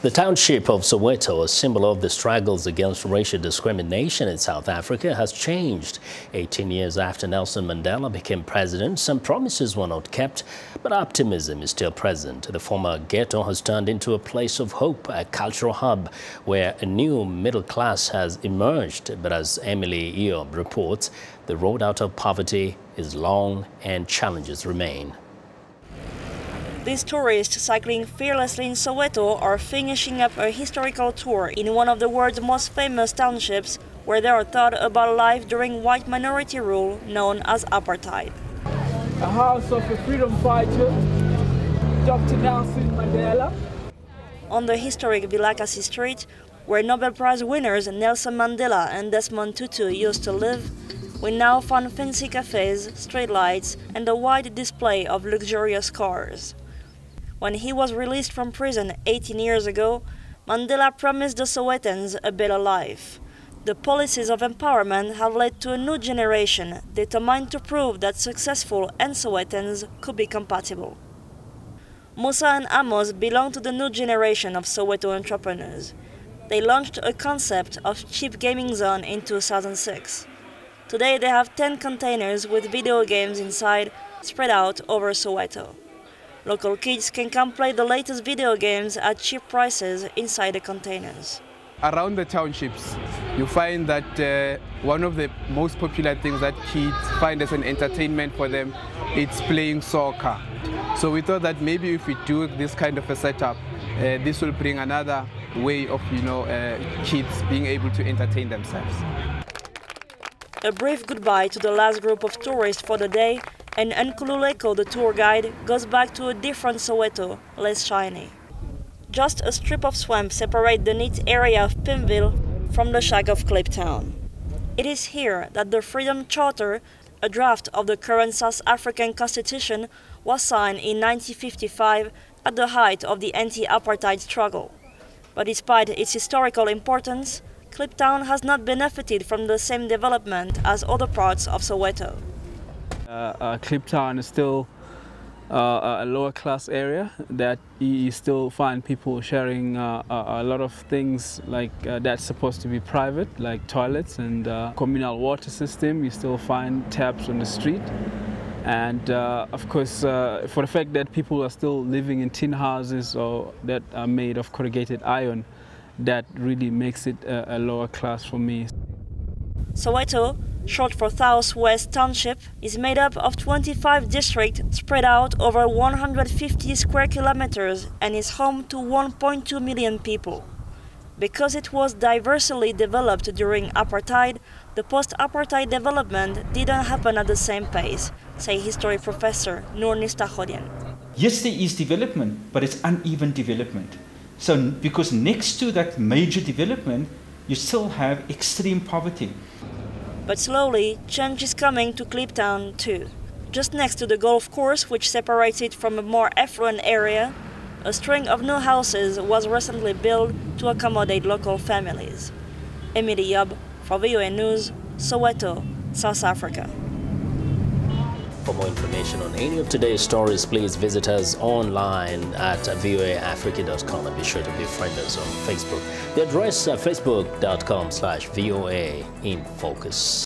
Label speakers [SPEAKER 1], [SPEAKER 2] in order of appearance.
[SPEAKER 1] The township of Soweto, a symbol of the struggles against racial discrimination in South Africa, has changed. 18 years after Nelson Mandela became president, some promises were not kept, but optimism is still present. The former ghetto has turned into a place of hope, a cultural hub where a new middle class has emerged. But as Emilie reports, the road out of poverty is long and challenges remain.
[SPEAKER 2] These tourists cycling fearlessly in Soweto are finishing up a historical tour in one of the world's most famous townships, where they are taught about life during white minority rule known as apartheid.
[SPEAKER 3] A house of a freedom fighter, Dr. Nelson Mandela.
[SPEAKER 2] On the historic Vilakasi Street, where Nobel Prize winners Nelson Mandela and Desmond Tutu used to live, we now find fancy cafes, streetlights, and a wide display of luxurious cars. When he was released from prison 18 years ago, Mandela promised the Sowetans a better life. The policies of empowerment have led to a new generation determined to prove that successful and Sowetans could be compatible. Musa and Amos belong to the new generation of Soweto entrepreneurs. They launched a concept of cheap gaming zone in 2006. Today they have 10 containers with video games inside, spread out over Soweto. Local kids can come play the latest video games at cheap prices inside the containers.
[SPEAKER 4] Around the townships, you find that one of the most popular things that kids find as an entertainment for them, it's playing soccer. So we thought that maybe if we do this kind of a setup, this will bring another way of, kids being able to entertain themselves.
[SPEAKER 2] A brief goodbye to the last group of tourists for the day, and Nkululeko, the tour guide, goes back to a different Soweto, less shiny. Just a strip of swamp separates the neat area of Pimville from the shack of Kliptown. It is here that the Freedom Charter, a draft of the current South African Constitution, was signed in 1955 at the height of the anti-apartheid struggle. But despite its historical importance, Kliptown has not benefited from the same development as other parts of Soweto.
[SPEAKER 3] Kliptown is still a lower class area that you still find people sharing a lot of things like that's supposed to be private, like toilets and communal water system. You still find taps on the street. And of course, for the fact that people are still living in tin houses or that are made of corrugated iron, that really makes it a lower class for me.
[SPEAKER 2] Soweto, short for South West Township, is made up of 25 districts spread out over 150 square kilometers and is home to 1.2 million people. Because it was diversely developed during apartheid, the post-apartheid development didn't happen at the same pace, say history professor Noor Nistahodian.
[SPEAKER 5] Yes, there is development, but it's uneven development. So, because next to that major development, you still have extreme poverty.
[SPEAKER 2] But slowly, change is coming to Kliptown too. Just next to the golf course, which separates it from a more affluent area, a string of new houses was recently built to accommodate local families. Emilie for VOA News, Soweto, South Africa.
[SPEAKER 1] For more information on any of today's stories, please visit us online at voaafrica.com and be sure to befriend us on Facebook. The address is facebook.com/VOA in focus.